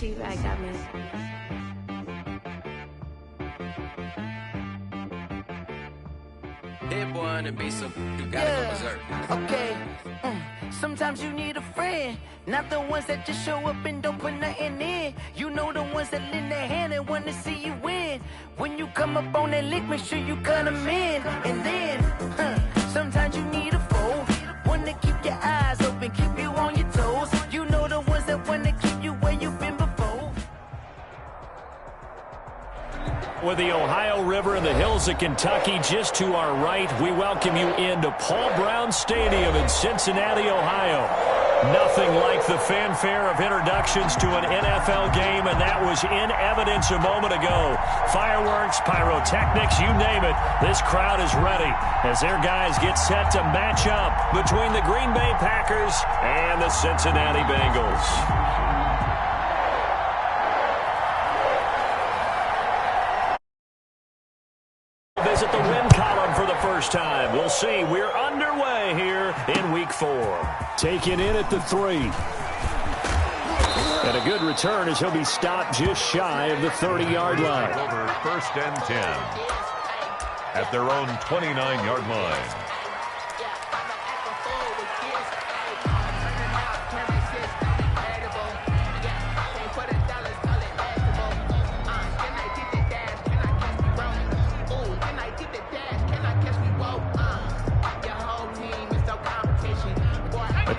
T-Bag got me. Hit one and be some. You gotta go berserk. Okay. Sometimes you need a friend, not the ones that just show up and don't put nothing in. You know the ones that lend their hand and want to see you win. When you come up on that lick, make sure you cut them in. And then, sometimes you need a foe, one to keep your eyes open, keep you on your toes. You know the ones that want to keep you where you've been before. With the Ohio River and the hills of Kentucky just to our right, we welcome you into Paul Brown Stadium in Cincinnati, Ohio. Nothing like the fanfare of introductions to an NFL game, and that was in evidence a moment ago. Fireworks, pyrotechnics, you name it. This crowd is ready as their guys get set to match up between the Green Bay Packers and the Cincinnati Bengals. Visit the win column for the first time. We'll see. We're underway here in Week 4. Taken in at the 3. And a good return as he'll be stopped just shy of the 30-yard line. Over 1st and 10 at their own 29-yard line.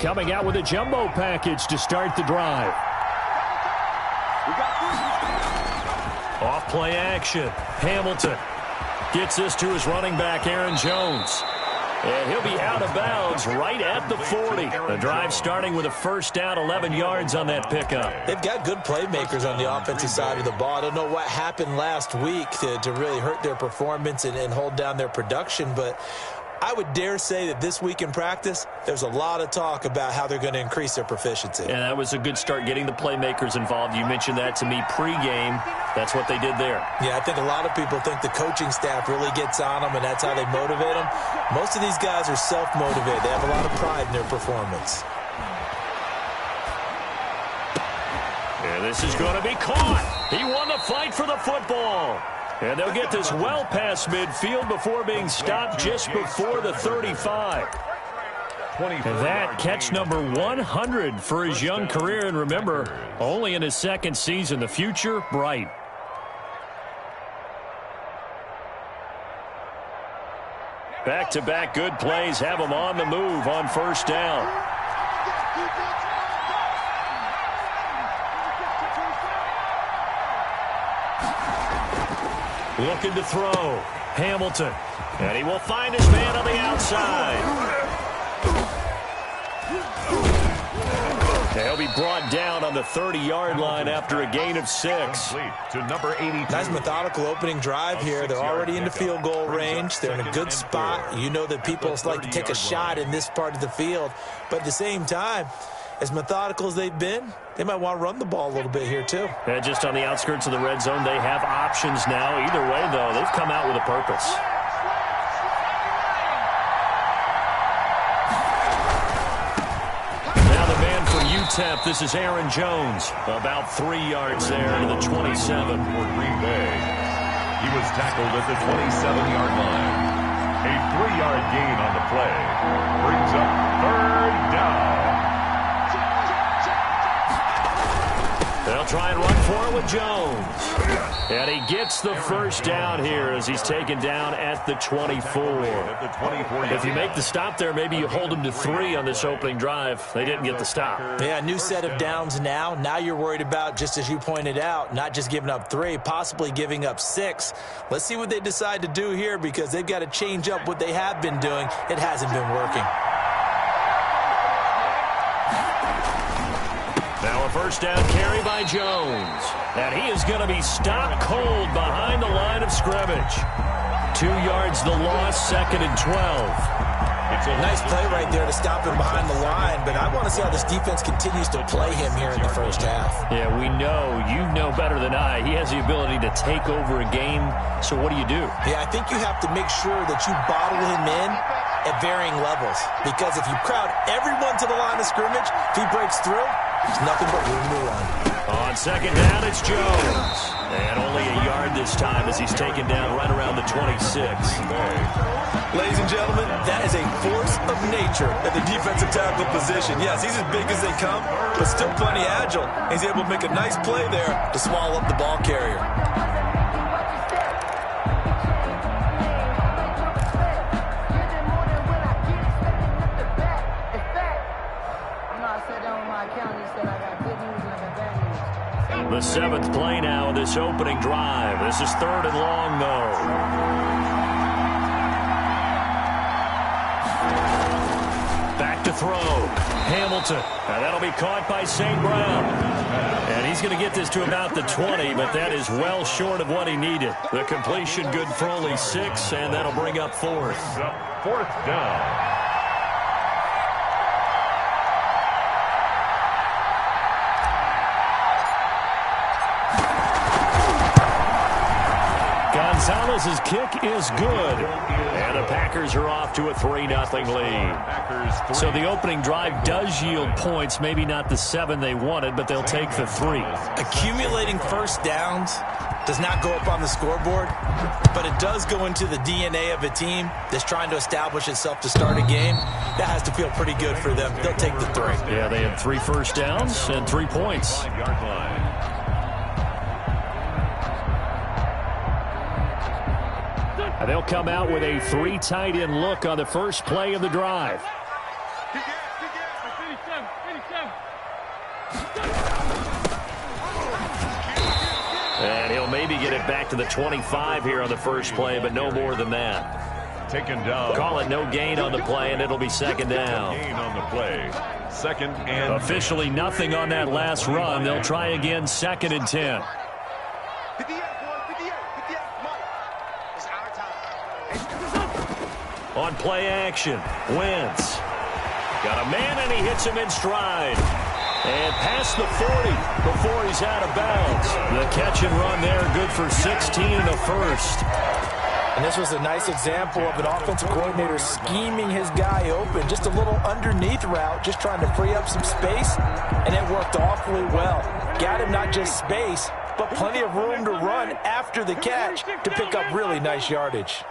Coming out with a jumbo package to start the drive. Off play action. Hamilton gets this to his running back, Aaron Jones. And he'll be out of bounds right at the 40. The drive starting with a first down, 11 yards on that pickup. They've got good playmakers on the offensive side of the ball. I don't know what happened last week to really hurt their performance and hold down their production, but I would dare say that this week in practice, there's a lot of talk about how they're going to increase their proficiency. And that was a good start getting the playmakers involved. You mentioned that to me pregame. That's what they did there. Yeah, I think a lot of people think the coaching staff really gets on them, and that's how they motivate them. Most of these guys are self-motivated. They have a lot of pride in their performance. And this is going to be caught. He won the fight for the football. And they'll get this well past midfield before being stopped just before the 35. And that catch number 100 for his young career. And remember, only in his second season. The future, bright. Back-to-back good plays have him on the move on first down. Looking to throw. Hamilton. And he will find his man on the outside. He'll be brought down on the 30-yard line after a gain of 6. To number 82. Nice methodical opening drive here. They're already into field goal range. They're in a good spot. You know that people like to take a shot in this part of the field. But at the same time, as methodical as they've been, they might want to run the ball a little bit here too. Yeah, just on the outskirts of the red zone, they have options now. Either way, though, they've come out with a purpose. Now the man for UTEP, this is Aaron Jones. About 3 yards there to the 27. For Green Bay, he was tackled at the 27-yard line. A 3-yard gain on the play brings up 3rd down. They'll try and run for it with Jones. And he gets the first down here as he's taken down at the 24. If you make the stop there, maybe you hold him to 3 on this opening drive. They didn't get the stop. Yeah, new set of downs now. Now you're worried about, just as you pointed out, not just giving up 3, possibly giving up 6. Let's see what they decide to do here because they've got to change up what they have been doing. It hasn't been working. Now a first down carry by Jones. And he is going to be stopped cold behind the line of scrimmage. 2 yards the loss, 2nd and 12. It's a nice play right there to stop him behind the line, but I want to see how this defense continues to play him here in the first half. Yeah, we know. You know better than I. He has the ability to take over a game, so what do you do? Yeah, I think you have to make sure that you bottle him in at varying levels, because if you crowd everyone to the line of scrimmage, if he breaks through, there's nothing but room to run. On second down, it's Jones. And only a yard this time as he's taken down right around the 26. Ladies and gentlemen, that is a force of nature at the defensive tackle position. Yes, he's as big as they come, but still plenty agile. He's able to make a nice play there to swallow up the ball carrier. The 7th play now in this opening drive. This is 3rd and long, though. Back to throw. Hamilton. And that'll be caught by St. Brown. And he's going to get this to about the 20, but that is well short of what he needed. The completion good for only 6, and that'll bring up 4th. 4th down. Gonzalez's kick is good. And the Packers are off to a 3-0 lead. So the opening drive does yield points. Maybe not the 7 they wanted, but they'll take the 3. Accumulating first downs does not go up on the scoreboard, but it does go into the DNA of a team that's trying to establish itself to start a game. That has to feel pretty good for them. They'll take the 3. Yeah, they had 3 first downs and 3 points. They'll come out with a 3 tight end look on the first play of the drive. And he'll maybe get it back to the 25 here on the first play, but no more than that. Taken down. Call it no gain on the play, and it'll be second down. Gain on the play. 2nd and officially nothing on that last run. They'll try again, 2nd and 10. On play action, Wentz. Got a man, and he hits him in stride. And past the 40 before he's out of bounds. The catch and run there, good for 16 and a first. And this was a nice example of an offensive coordinator scheming his guy open. Just a little underneath route, just trying to free up some space. And it worked awfully well. Got him not just space, but plenty of room to run after the catch to pick up really nice yardage.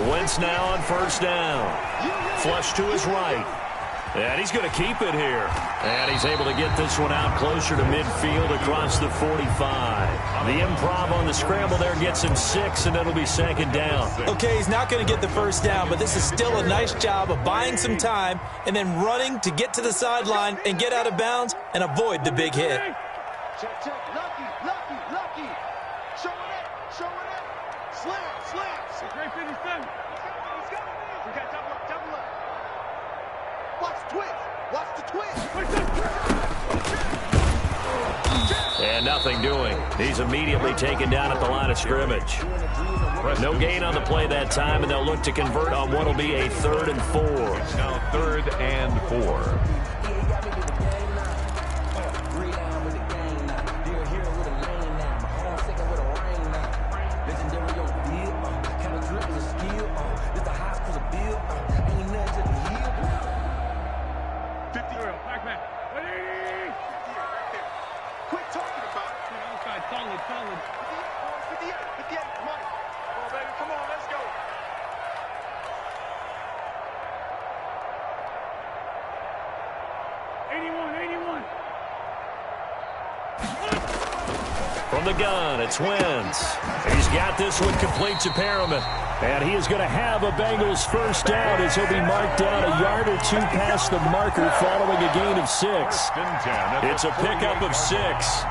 Wentz now on first down. Flush to his right. And he's going to keep it here. And he's able to get this one out closer to midfield across the 45. The improv on the scramble there gets him 6, and it'll be second down. Okay, he's not going to get the first down, but this is still a nice job of buying some time and then running to get to the sideline and get out of bounds and avoid the big hit. Check, check. Lucky. Show it up. Slam. Great finish done. He's got it. We got double up. Watch the twist. And nothing doing. He's immediately taken down at the line of scrimmage. No gain on the play that time, and they'll look to convert on what will be a 3rd and 4. It's now 3rd and 4. Solid. 58, come on. Come on, baby, come on, let's go. From the gun, it's Wentz. He's got this one complete to Perriman. And he is going to have a Bengals first down as he'll be marked down a yard or 2 past the marker following a gain of 6. It's a pickup of 6.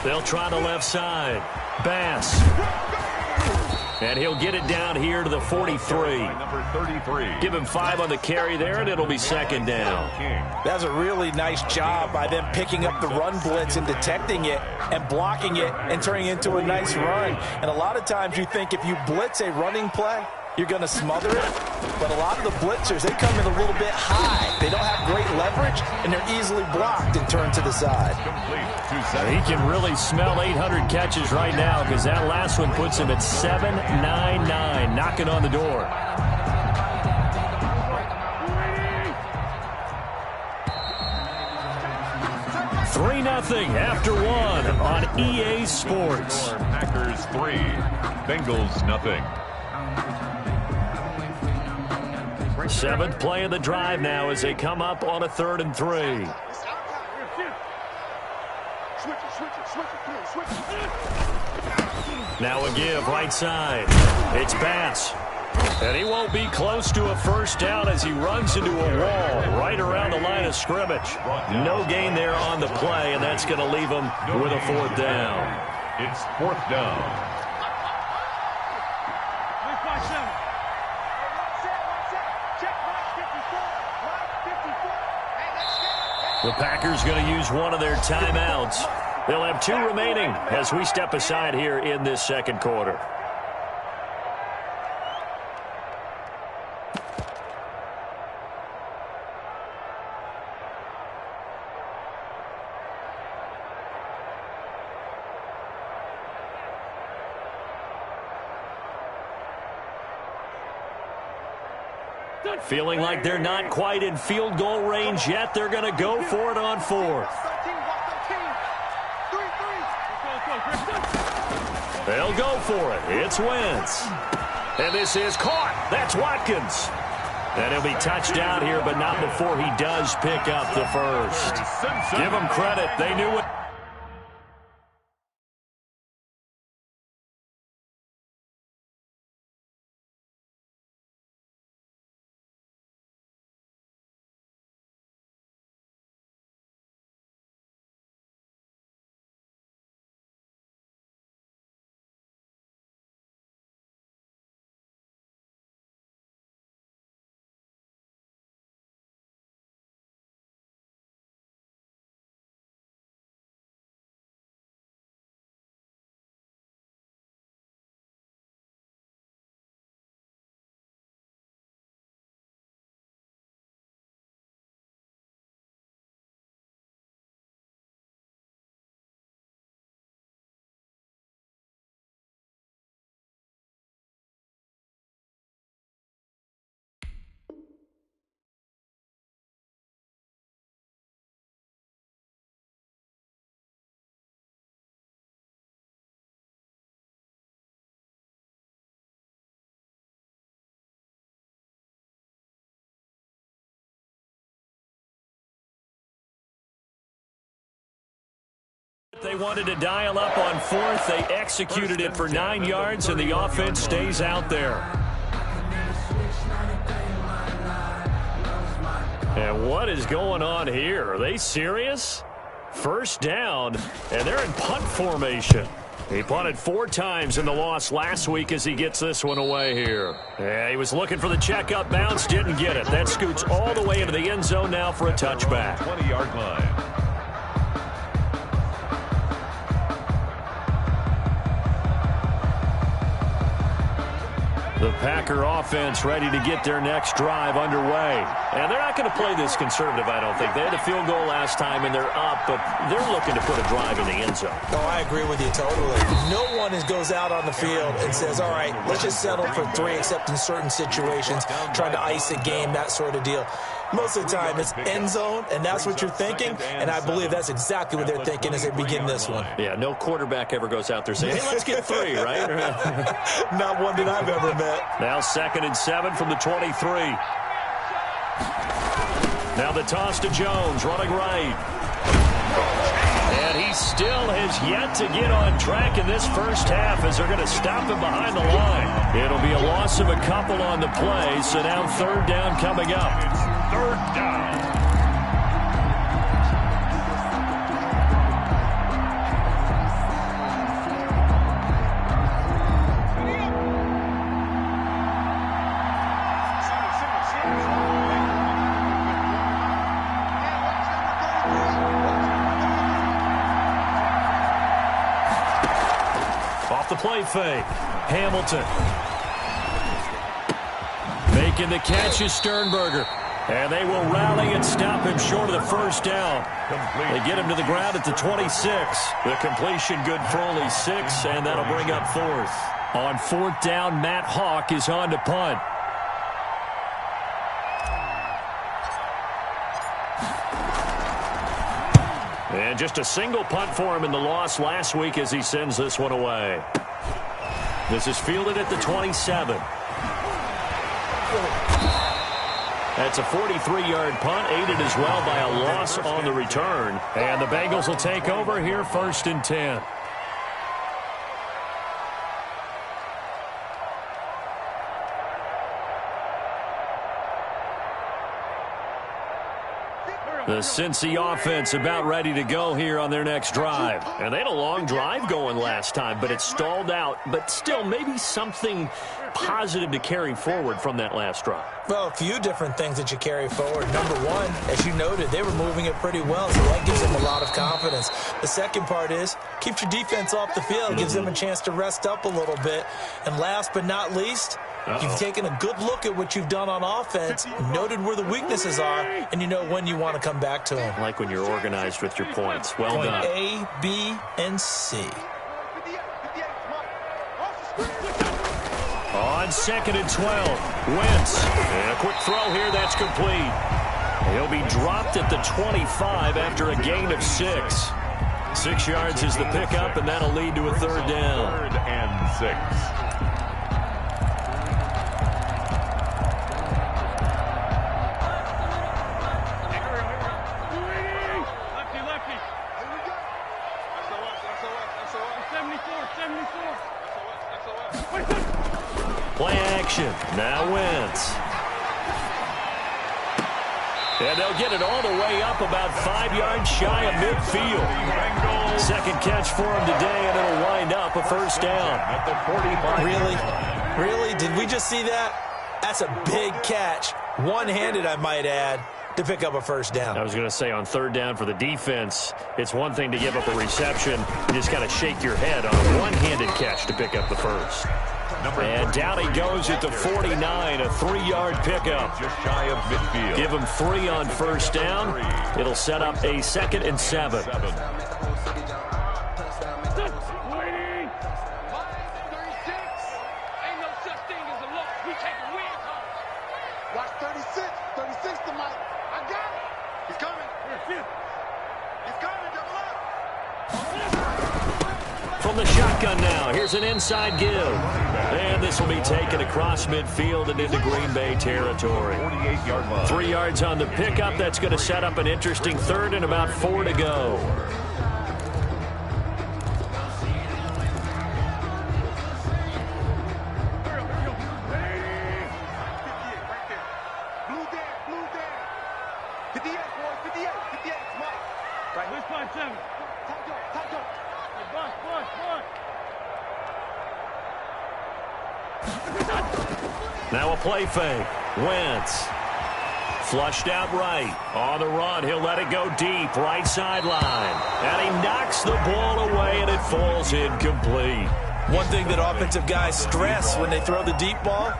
They'll try the left side. Bass. And he'll get it down here to the 43. Number 33. Give him 5 on the carry there, and it'll be second down. That's a really nice job by them picking up the run blitz and detecting it and blocking it and turning it into a nice run. And a lot of times you think if you blitz a running play, you're going to smother it. But a lot of the blitzers, they come in a little bit high. They don't have great leverage, and they're easily blocked and turned to the side. He can really smell 800 catches right now because that last one puts him at 799, knocking on the door. Three 0 after one on EA Sports. Packers 3, Bengals 0. Seventh play of the drive now as they come up on a 3rd and 3. Now a give right side. It's pass. And he won't be close to a first down as he runs into a wall right around the line of scrimmage. No gain there on the play, and that's going to leave him with a 4th down. It's 4th down. The Packers going to use one of their timeouts. They'll have 2 remaining as we step aside here in this second quarter. Feeling like they're not quite in field goal range yet. They're going to go for it on 4th. They'll go for it. It's Wentz. And this is caught. That's Watkins. And he'll be touched down here, but not before he does pick up the first. Give them credit. They knew it. They wanted to dial up on 4th. They executed it for 9 yards, and the offense stays out there. And what is going on here? Are they serious? First down, and they're in punt formation. He punted 4 times in the loss last week as he gets this one away here. Yeah, he was looking for the checkup bounce, didn't get it. That scoots all the way into the end zone now for a touchback. 20-yard line. The Packer offense ready to get their next drive underway. And they're not going to play this conservative, I don't think. They had a field goal last time, and they're up, but they're looking to put a drive in the end zone. Oh, I agree with you totally. No one goes out on the field and says, all right, let's just settle for 3, except in certain situations, trying to ice a game, that sort of deal. Most of the time, it's end zone, and that's what you're thinking, and I believe that's exactly what they're thinking as they begin this one. Yeah, no quarterback ever goes out there saying, hey, let's get 3, right? Not one that I've ever met. Now 2nd and 7 from the 23. Now the toss to Jones, running right. And he still has yet to get on track in this first half as they're going to stop him behind the line. It'll be a loss of a couple on the play, so now 3rd down coming up. 3rd down. Off the play fake, Hamilton. Making the catch is Sternberger. And they will rally and stop him short of the first down. They get him to the ground at the 26. The completion good for only 6, and that'll bring up 4th. On 4th down, Matt Hawk is on to punt. And just a single punt for him in the loss last week as he sends this one away. This is fielded at the 27. That's a 43-yard punt, aided as well by a loss on the return. And the Bengals will take over here, 1st and 10. The Cincy offense about ready to go here on their next drive. And they had a long drive going last time, but it stalled out. But still, maybe something positive to carry forward from that last drive. Well, a few different things that you carry forward. Number one, as you noted, they were moving it pretty well, so that gives them a lot of confidence. The second part is, keeps your defense off the field, gives them a chance to rest up a little bit. And last but not least, you've taken a good look at what you've done on offense, noted where the weaknesses are, and you know when you want to come back to them. Like when you're organized with your points. Well done. Point A, B, and C. On 2nd and 12, Wentz. And a quick throw here, that's complete. He'll be dropped at the 25 after a gain of 6. 6 yards is the pickup, and that'll lead to a 3rd down. 3rd and 6. Play action. Now Wentz. And they'll get it all the way up about 5 yards shy of midfield. Second catch for him today, and it'll wind up a 1st down. At the 45. Really? Really? Did we just see that? That's a big catch. One-handed, I might add, to pick up a 1st down. I was going to say on 3rd down for the defense, it's one thing to give up a reception. You just got to shake your head on a one-handed catch to pick up the 1st. And down he goes at the 49, a 3-yard pickup. Just shy of midfield. Give him 3 on 1st down. It'll set up a 2nd and 7. Watch 36. 36 to Mike. I got it. He's coming. He's coming. Double up. From the shotgun now, here's an inside give. And this will be taken across midfield and into Green Bay territory. 48-yard line. 3 yards on the pickup. That's going to set up an interesting 3rd and about 4 to go. Now a play fake. Wentz. Flushed out right. On the run, he'll let it go deep. Right sideline. And he knocks the ball away, and it falls incomplete. One thing that offensive guys stress when they throw the deep ball,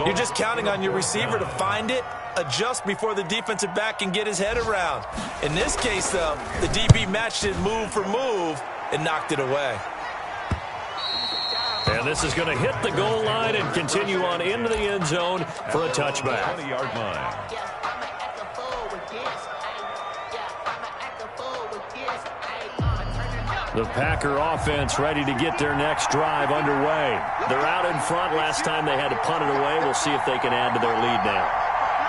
you're just counting on your receiver to find it, adjust before the defensive back can get his head around. In this case, though, the DB matched it move for move and knocked it away. And this is going to hit the goal line and continue on into the end zone for a touchback. 20-yard line. The Packer offense ready to get their next drive underway. They're out in front. Last time they had to punt it away. We'll see if they can add to their lead now.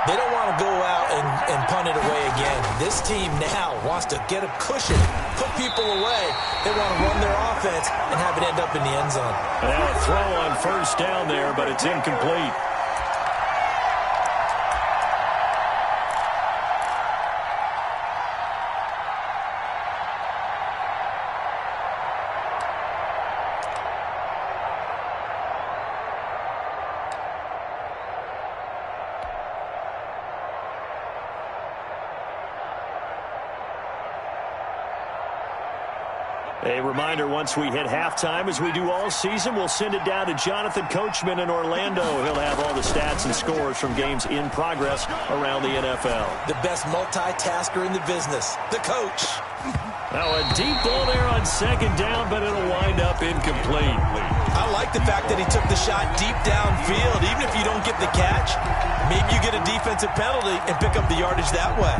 They don't want to go out and punt it away again. This team now wants to get a cushion, put people away. They want to run their offense and have it end up in the end zone. Now a throw on 1st down there, but it's incomplete. A reminder, once we hit halftime, as we do all season, we'll send it down to Jonathan Coachman in Orlando. He'll have all the stats and scores from games in progress around the NFL. The best multitasker in the business, the coach. Now a deep ball there on second down, but it'll wind up incomplete. I like the fact that he took the shot deep downfield. Even if you don't get the catch, maybe you get a defensive penalty and pick up the yardage that way.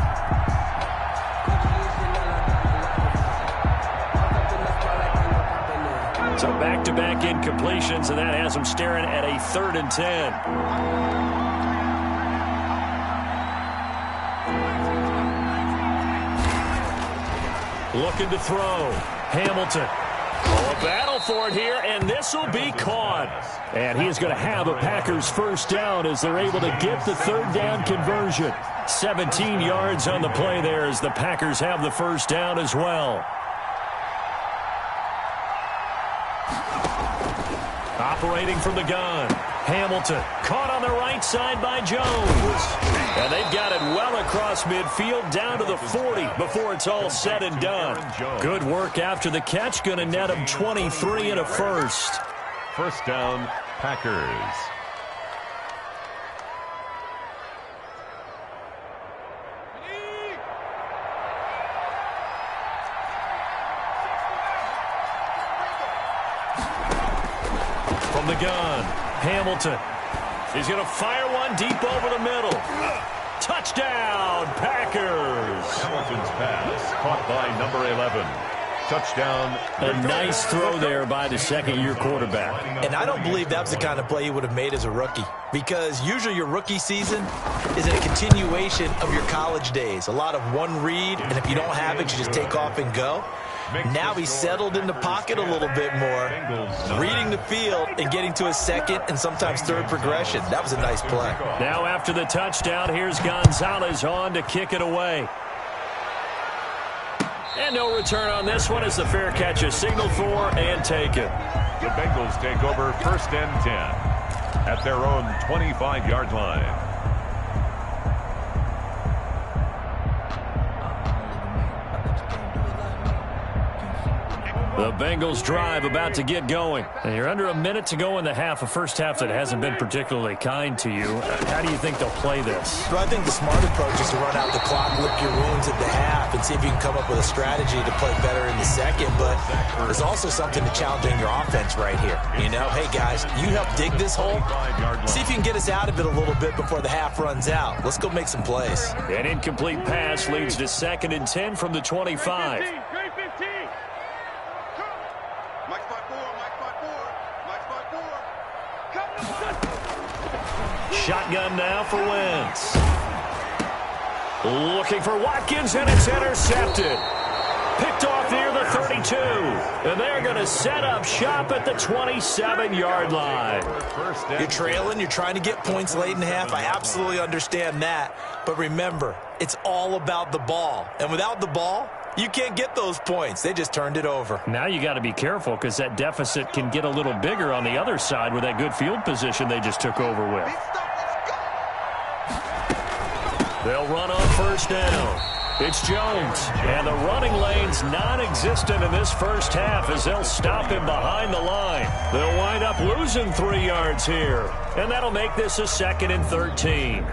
So back-to-back incompletions, and that has them staring at a 3rd and 10. Looking to throw. Hamilton. Oh, a battle for it here, and this will be caught. And he is going to have a Packers first down as they're able to get the 3rd down conversion. 17 yards on the play there as the Packers have the first down as well. Operating from the gun. Hamilton caught on the right side by Jones. And they've got it well across midfield down to the 40 before it's all said and done. Good work after the catch. Going to net him 23 and a first. First down, Packers. From the gun, Hamilton. He's going to fire one deep over the middle. Touchdown, Packers. Hamilton's pass caught by number 11. Touchdown. A nice throw there by the second-year quarterback. And I don't believe that was the kind of play he would have made as a rookie, because usually your rookie season is a continuation of your college days. A lot of one read, and if you don't have it, you just take off and go. Now he's settled in the pocket a little bit more, reading the field and getting to a second and sometimes third progression. That was a nice play. Now after the touchdown, here's Gonzalez on to kick it away. And no return on this one as the fair catch is signaled for and taken. The Bengals take over 1st and 10 at their own 25-yard line. The Bengals drive about to get going. And you're under a minute to go in the half, a first half that hasn't been particularly kind to you. How do you think they'll play this? Well, I think the smart approach is to run out the clock, lick your wounds at the half, and see if you can come up with a strategy to play better in the second. But there's also something to challenging your offense right here. You know, hey, guys, you help dig this hole. See if you can get us out of it a little bit before the half runs out. Let's go make some plays. An incomplete pass leads to 2nd and 10 from the 25. Shotgun now for Wentz. Looking for Watkins, and it's intercepted. Picked off near the 32. And they're going to set up shop at the 27-yard line. You're trailing. You're trying to get points late in the half. I absolutely understand that. But remember, it's all about the ball. And without the ball, you can't get those points. They just turned it over. Now you got to be careful because that deficit can get a little bigger on the other side with that good field position they just took over with. They'll run on first down. It's Jones, and the running lane's non-existent in this first half as they'll stop him behind the line. They'll wind up losing 3 yards here, and that'll make this a 2nd and 13.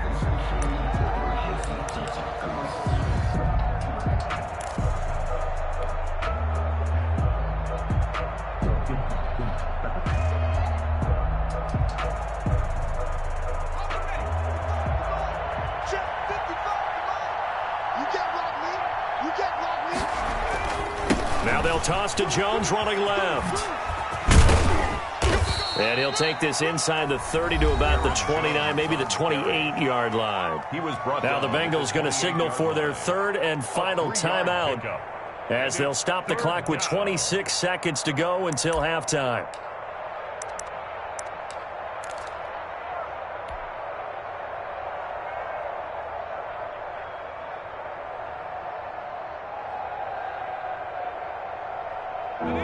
Now they'll toss to Jones running left. And he'll take this inside the 30 to about the 29, maybe the 28-yard line. Now the Bengals going to signal for their 3rd and final timeout as they'll stop the clock with 26 seconds to go until halftime.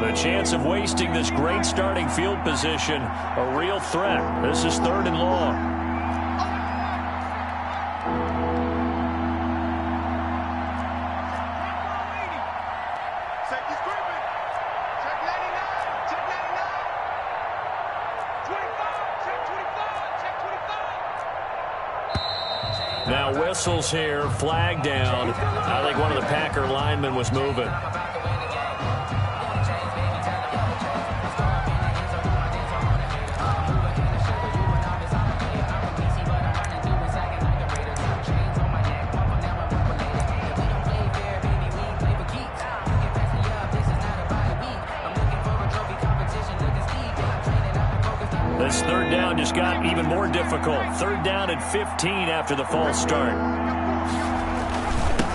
The chance of wasting this great starting field position, a real threat. This is 3rd and long. Now whistles here, flag down. I think one of the Packer linemen was moving. This third down just got even more difficult. Third down at 15 after the false start.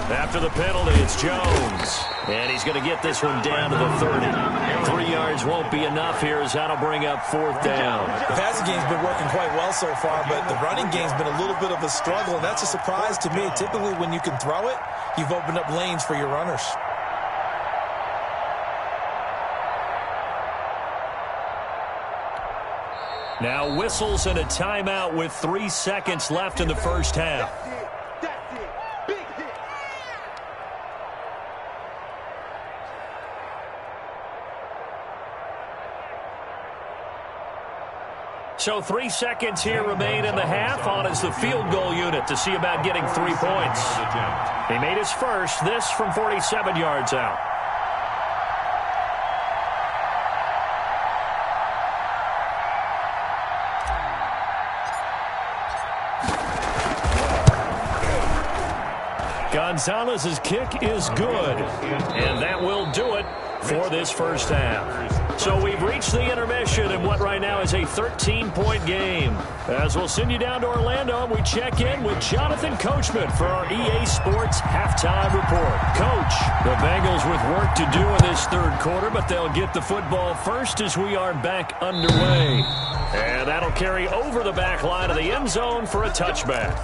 After the penalty, it's Jones. And he's going to get this one down to the 30. 3 yards won't be enough here as that'll bring up fourth down. The passing game's been working quite well so far, but the running game's been a little bit of a struggle, and that's a surprise to me. Typically, when you can throw it, you've opened up lanes for your runners. Now whistles and a timeout with 3 seconds left in the first half. That's it. Big hit. So 3 seconds here remain in the half. On is the field goal unit to see about getting 3 points. He made his first, this from 47 yards out. Gonzalez's kick is good, and that will do it for this first half. So we've reached the intermission in what right now is a 13-point game. As we'll send you down to Orlando, and we check in with Jonathan Coachman for our EA Sports Halftime Report. Coach, the Bengals with work to do in this third quarter, but they'll get the football first as we are back underway. And that'll carry over the back line of the end zone for a touchback.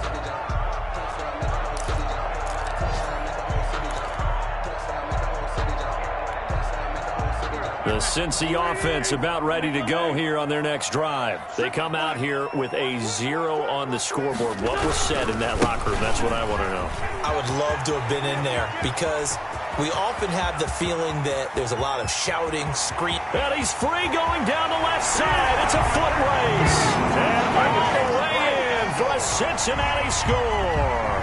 The Cincy offense about ready to go here on their next drive. They come out here with a 0 on the scoreboard. What was said in that locker room? That's what I want to know. I would love to have been in there because we often have the feeling that there's a lot of shouting, screaming. And he's free going down the left side. It's a foot race. And all the way in for a Cincinnati score.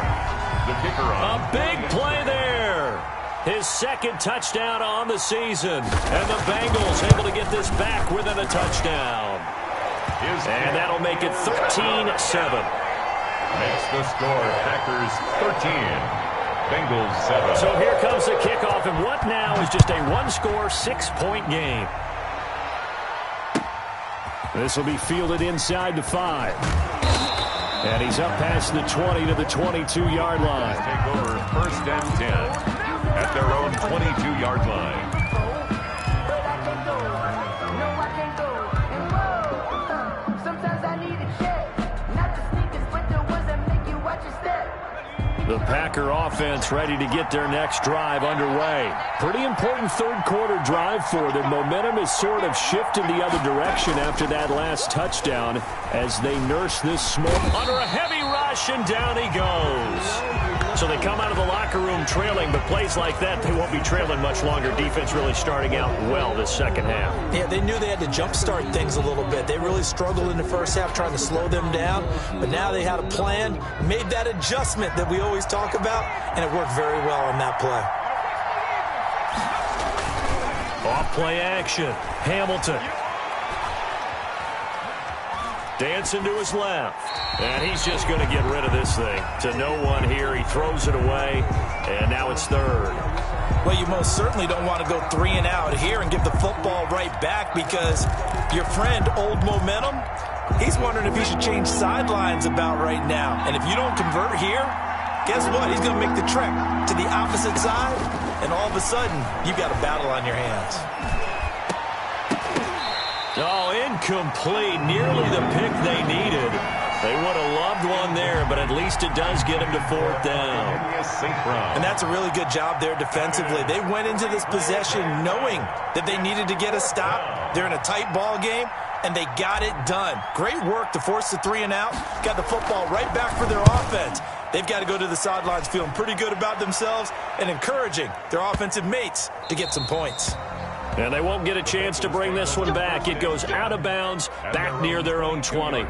The kicker on. A big play there. His second touchdown on the season. And the Bengals able to get this back within a touchdown. And that'll make it 13-7. Makes the score Packers 13, Bengals 7. So here comes the kickoff, and what now is just a one-score, 6-point game. This will be fielded inside the 5. And he's up past the 20 to the 22-yard line. Take over first and 10. At their own 22-yard line. The Packer offense ready to get their next drive underway. Pretty important third quarter drive for them. Momentum is sort of shifted the other direction after that last touchdown as they nurse this small under a heavy rush, and down he goes. So they come out of the locker room trailing, but plays like that, they won't be trailing much longer. Defense really starting out well this second half. Yeah, they knew they had to jumpstart things a little bit. They really struggled in the first half trying to slow them down, but now they had a plan, made that adjustment that we always talk about, and it worked very well on that play. Off play action. Hamilton. Dancing to his left. And he's just going to get rid of this thing. To no one here. He throws it away. And now it's third. Well, you most certainly don't want to go 3 and out here and give the football right back because your friend, Old Momentum, he's wondering if he should change sidelines about right now. And if you don't convert here, guess what? He's going to make the trek to the opposite side. And all of a sudden, you've got a battle on your hands. Oh, incomplete. Nearly the pick they needed. They would have loved one there, but at least it does get him to fourth down. And that's a really good job there defensively. They went into this possession knowing that they needed to get a stop. They're in a tight ball game, and they got it done. Great work to force the 3 and out. Got the football right back for their offense. They've got to go to the sidelines feeling pretty good about themselves and encouraging their offensive mates to get some points. And they won't get a chance to bring this one back. It goes out of bounds back near their own 20.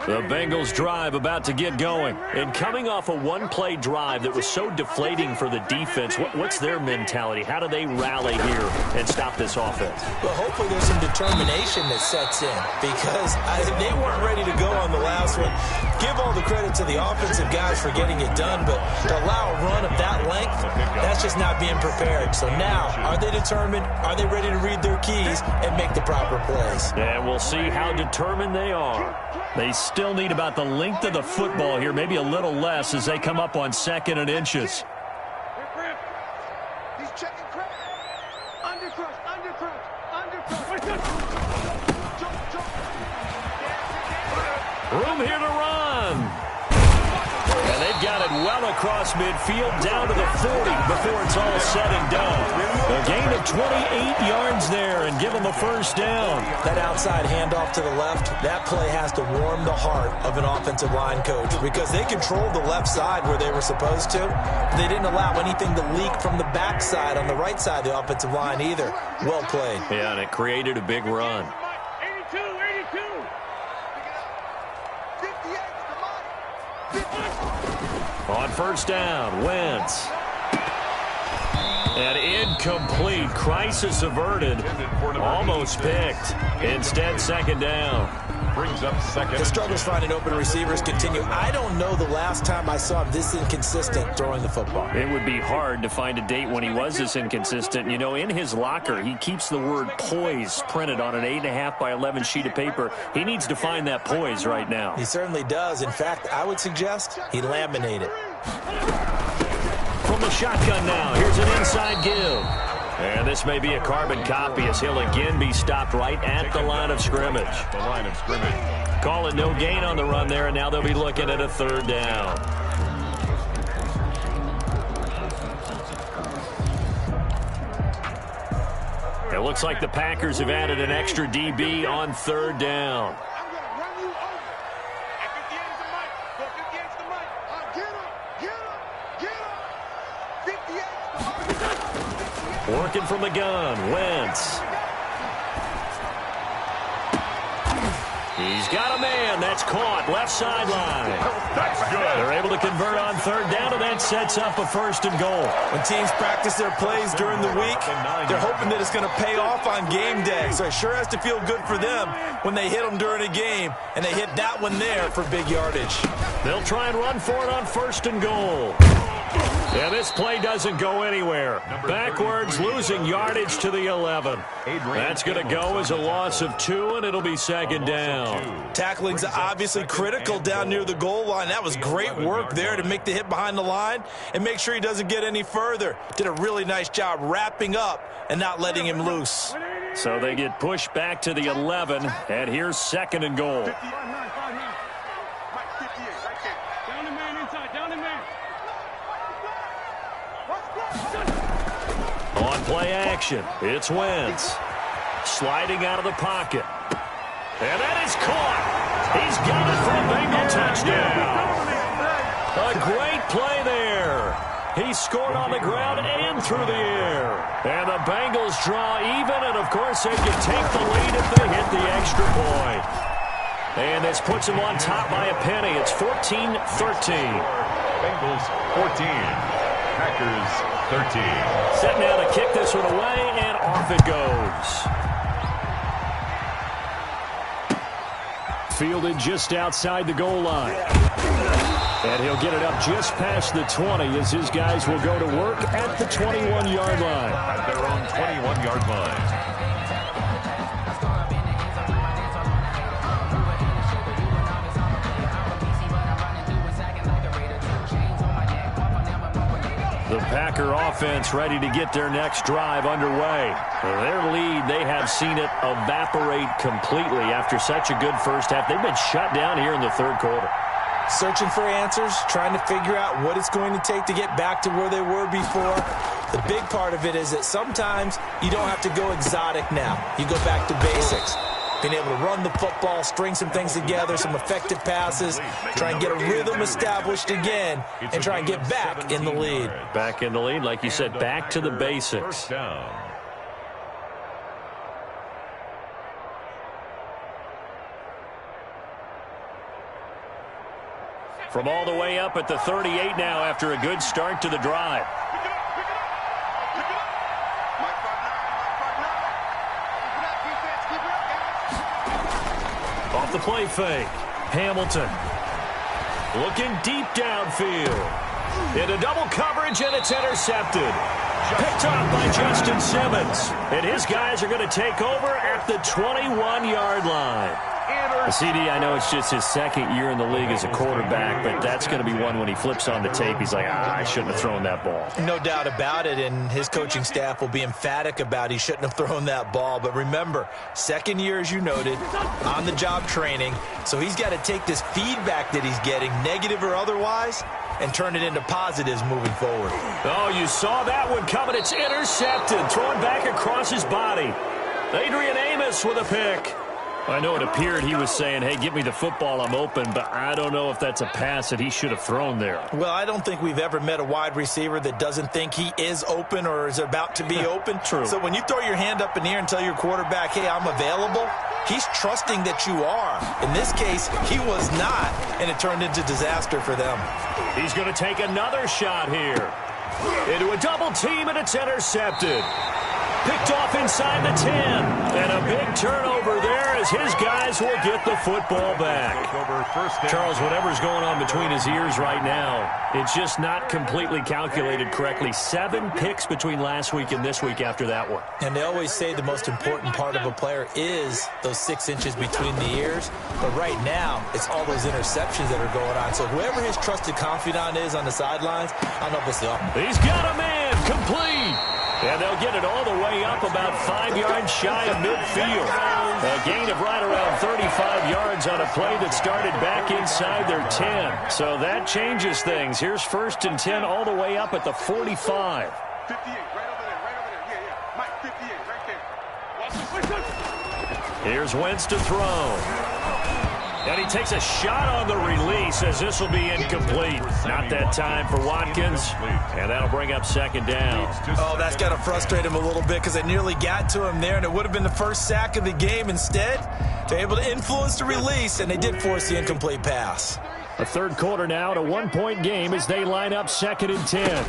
The Bengals drive about to get going. And coming off a one-play drive that was so deflating for the defense, what's their mentality? How do they rally here and stop this offense? Well, hopefully there's some determination that sets in because they weren't ready to go on the last one. Give all the credit to the offensive guys for getting it done, but to allow a run of that length, that's just not being prepared. So now, are they determined? Are they ready to read their keys and make the proper plays? And we'll see how determined they are. They still need about the length of the football here, maybe a little less as they come up on 2nd and inches. He's checking crack. Undercrush. Room here to run. And they've got it well across midfield down to the 40 before it's all said and done. A gain of 28 yards there and give them a first down. That outside handoff to the left, that play has to warm the heart of an offensive line coach because they controlled the left side where they were supposed to. They didn't allow anything to leak from the backside on the right side of the offensive line either. Well played. Yeah, and it created a big run. 82. On first down, Wentz. And incomplete. Crisis averted. Almost picked. Instead, 2nd down. Brings up 2nd. The struggles finding open receivers continue. I don't know the last time I saw him this inconsistent throwing the football. It would be hard to find a date when he was this inconsistent. You know, in his locker, he keeps the word poise printed on an 8.5 by 11 sheet of paper. He needs to find that poise right now. He certainly does. In fact, I would suggest he laminate it. From the shotgun now, here's an inside give. And this may be a carbon copy as he'll again be stopped right at the line of scrimmage. Call it no gain on the run there, and now they'll be looking at a 3rd down. It looks like the Packers have added an extra DB on 3rd down. I'm going to run you over. At 58 is the mic. Go 58 is the mic. Get him. 58 is the mic. Working from the gun, Wentz. He's got a man. That's caught. Left sideline. That's good. They're able to convert on 3rd down, and that sets up a 1st and goal. When teams practice their plays during the week, they're hoping that it's going to pay off on game day. So it sure has to feel good for them when they hit them during a game, and they hit that one there for big yardage. They'll try and run for it on 1st and goal. Yeah, this play doesn't go anywhere. Backwards, losing yardage to the 11. That's going to go as a loss of 2, and it'll be 2nd down. Tackling's obviously critical down near the goal line. That was great work there to make the hit behind the line and make sure he doesn't get any further. Did a really nice job wrapping up and not letting him loose. So they get pushed back to the 11, and here's 2nd and goal. 58 right there. Down the man inside. On play action, it's Wentz. Sliding out of the pocket. And that is caught. He's got it for a Bengal touchdown. A great play there. He scored on the ground and through the air. And the Bengals draw even, and of course they can take the lead if they hit the extra point. And this puts them on top by a penny. It's 14-13. Bengals 14. Packers 13. Set now to kick this one away, and off it goes. Fielded just outside the goal line. And he'll get it up just past the 20 as his guys will go to work at the 21-yard line. At their own 21-yard line. The Packer offense ready to get their next drive underway. Their lead, they have seen it evaporate completely after such a good first half. They've been shut down here in the 3rd quarter. Searching for answers, trying to figure out what it's going to take to get back to where they were before. The big part of it is that sometimes you don't have to go exotic now. You go back to basics. Being able to run the football, string some things together, some effective passes, try and get a rhythm established again, and try and get back in the lead. Back in the lead, like you said, back to the basics. First down. From all the way up at the 38 now after a good start to the drive. Off the play fake. Hamilton looking deep downfield. Into double coverage, and it's intercepted. Picked off by Justin Simmons. And his guys are going to take over at the 21-yard line. CD, I know it's just his second year in the league as a quarterback, but that's going to be one when he flips on the tape. He's like, I shouldn't have thrown that ball. No doubt about it, and his coaching staff will be emphatic about he shouldn't have thrown that ball. But remember, second year, as you noted, on-the-job training, so he's got to take this feedback that he's getting, negative or otherwise, and turn it into positives moving forward. Oh, you saw that one coming. It's intercepted, thrown back across his body. Adrian Amos with a pick. I know it appeared he was saying, hey, give me the football, I'm open, but I don't know if that's a pass that he should have thrown there. Well, I don't think we've ever met a wide receiver that doesn't think he is open or is about to be open. True. So when you throw your hand up in the air and tell your quarterback, hey, I'm available, he's trusting that you are. In this case, he was not, and it turned into disaster for them. He's going to take another shot here. Into a double team, and it's intercepted. Picked off inside the 10. And a big turnover there as his guys will get the football back. Charles, whatever's going on between his ears right now, it's just not completely calculated correctly. 7 picks between last week and this week after that one. And they always say the most important part of a player is those 6 inches between the ears. But right now, it's all those interceptions that are going on. So whoever his trusted confidant is on the sidelines, I don't know if it's the offense. He's got a man complete. And they'll get it all the way up about 5 yards shy of midfield. A gain of right around 35 yards on a play that started back inside their 10. So that changes things. Here's 1st and 10 all the way up at the 45. 58, right over there. Yeah. Mike, 58, right there. Here's Wentz to throw. And he takes a shot on the release as this will be incomplete. Not that time for Watkins. And that'll bring up 2nd down. Oh, that's got to frustrate him a little bit because they nearly got to him there, and it would have been the first sack of the game. Instead, they're able to influence the release, and they did force the incomplete pass. A third quarter now at a 1-point game as they line up 2nd and 10.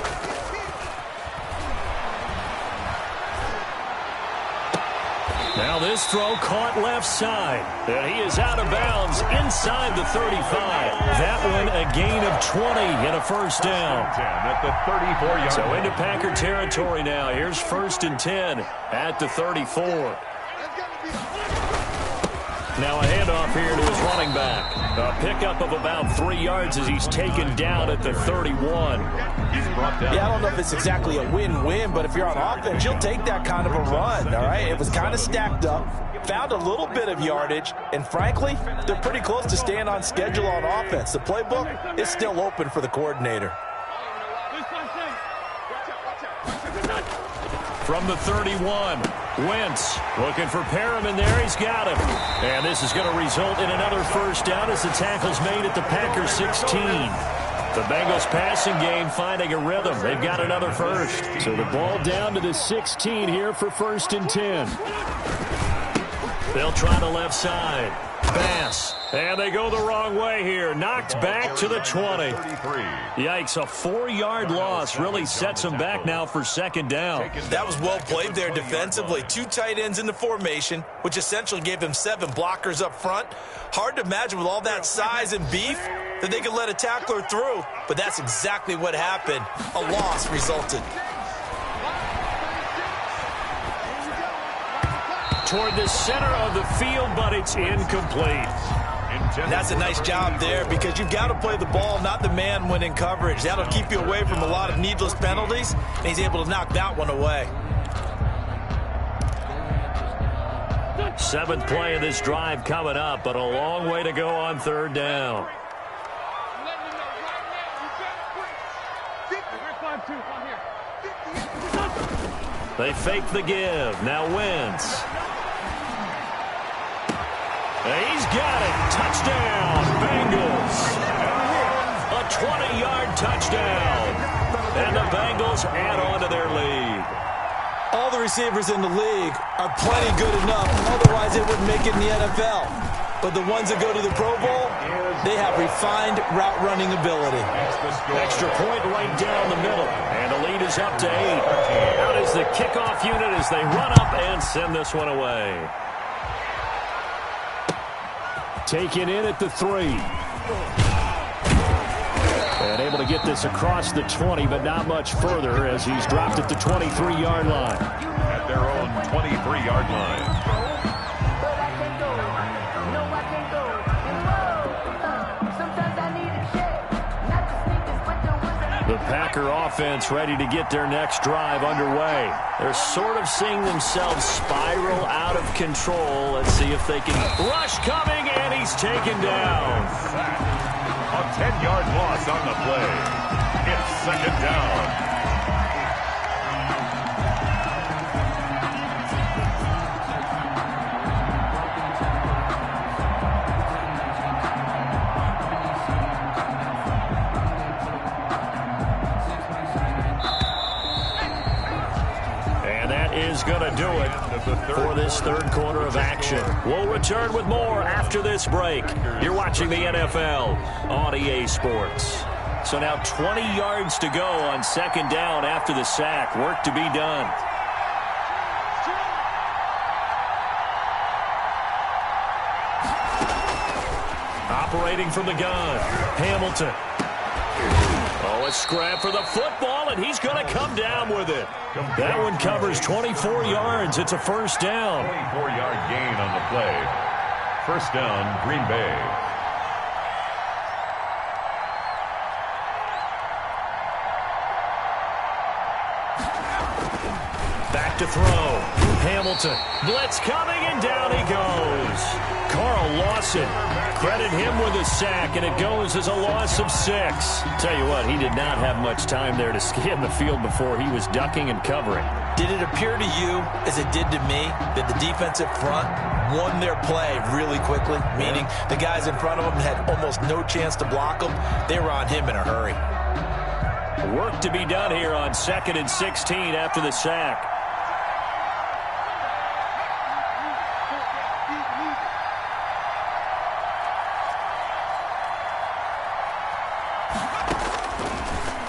Now this throw caught left side. And he is out of bounds inside the 35. That one a gain of 20 and a 1st down. At the 34-yard So into Packer territory now. Here's 1st and 10 at the 34. Now a handoff here to his running back. A pickup of about 3 yards as he's taken down at the 31. Yeah, I don't know if it's exactly a win-win, but if you're on offense, you'll take that kind of a run, all right? It was kind of stacked up, found a little bit of yardage, and frankly, they're pretty close to staying on schedule on offense. The playbook is still open for the coordinator. From the 31, Wentz looking for Perriman there. He's got him. And this is going to result in another 1st down as the tackle's made at the Packers 16. The Bengals passing game finding a rhythm. They've got another 1st. So the ball down to the 16 here for 1st and 10. They'll try the left side. Pass. And they go the wrong way here. Knocked back to the 20. Yikes, a 4-yard loss really sets them back now for 2nd down. That was well played there defensively. 2 tight ends in the formation, which essentially gave them 7 blockers up front. Hard to imagine with all that size and beef that they could let a tackler through, but that's exactly what happened. A loss resulted. Toward the center of the field, but it's incomplete. That's a nice job there because you've got to play the ball, not the man when in coverage. That'll keep you away from a lot of needless penalties, and he's able to knock that one away. 7th play of this drive coming up, but a long way to go on 3rd down. They fake the give. Now Wentz. He's got it. Touchdown, Bengals. A 20-yard touchdown. And the Bengals add on to their lead. All the receivers in the league are plenty good enough. Otherwise, they wouldn't make it in the NFL. But the ones that go to the Pro Bowl, They have refined route running ability. Extra point right down the middle. And the lead is up to 8. Out is the kickoff unit as they run up and send this one away. Taken in at the 3. And able to get this across the 20, but not much further as he's dropped at the 23-yard line. At their own 23-yard line. The Packer offense ready to get their next drive underway. They're sort of seeing themselves spiral out of control. Let's see if they can. Rush coming, and he's taken down. A 10-yard loss on the play. It's second down. Is going to do it for this third quarter of action. We'll return with more after this break. You're watching the NFL on EA Sports. So now 20 yards to go on second down after the sack. Work to be done. Operating from the gun, Hamilton. Oh, a scrap for the football, and he's going to come down with it. That one covers 24 yards. It's a first down. 24-yard gain on the play. First down, Green Bay. Back to throw. Hamilton. Blitz coming, and down he goes. Carl Lawson. Credit him with a sack, and it goes as a loss of 6. Tell you what, he did not have much time there to scan the field before he was ducking and covering. Did it appear to you, as it did to me, that the defensive front won their play really quickly? Meaning the guys in front of them had almost no chance to block them. They were on him in a hurry. Work to be done here on 2nd and 16 after the sack.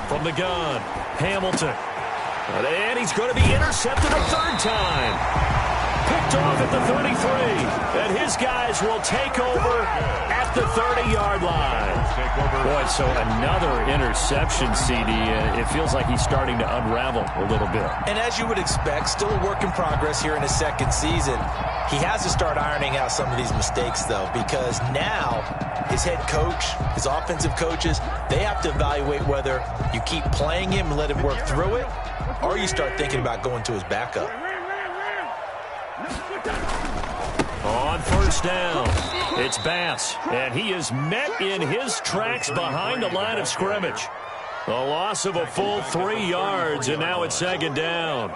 From the gun, Hamilton. And he's going to be intercepted a third time. Picked off at the 33. And his guys will take over at the 30-yard line. Boy, so another interception, CD. It feels like he's starting to unravel a little bit. And as you would expect, still a work in progress here in his second season. He has to start ironing out some of these mistakes, though, because now his head coach, his offensive coaches, they have to evaluate whether you keep playing him and let him work through it, or you start thinking about going to his backup. On first down, it's Bass, and he is met in his tracks behind the line of scrimmage. A loss of a full 3 yards, and now it's second down.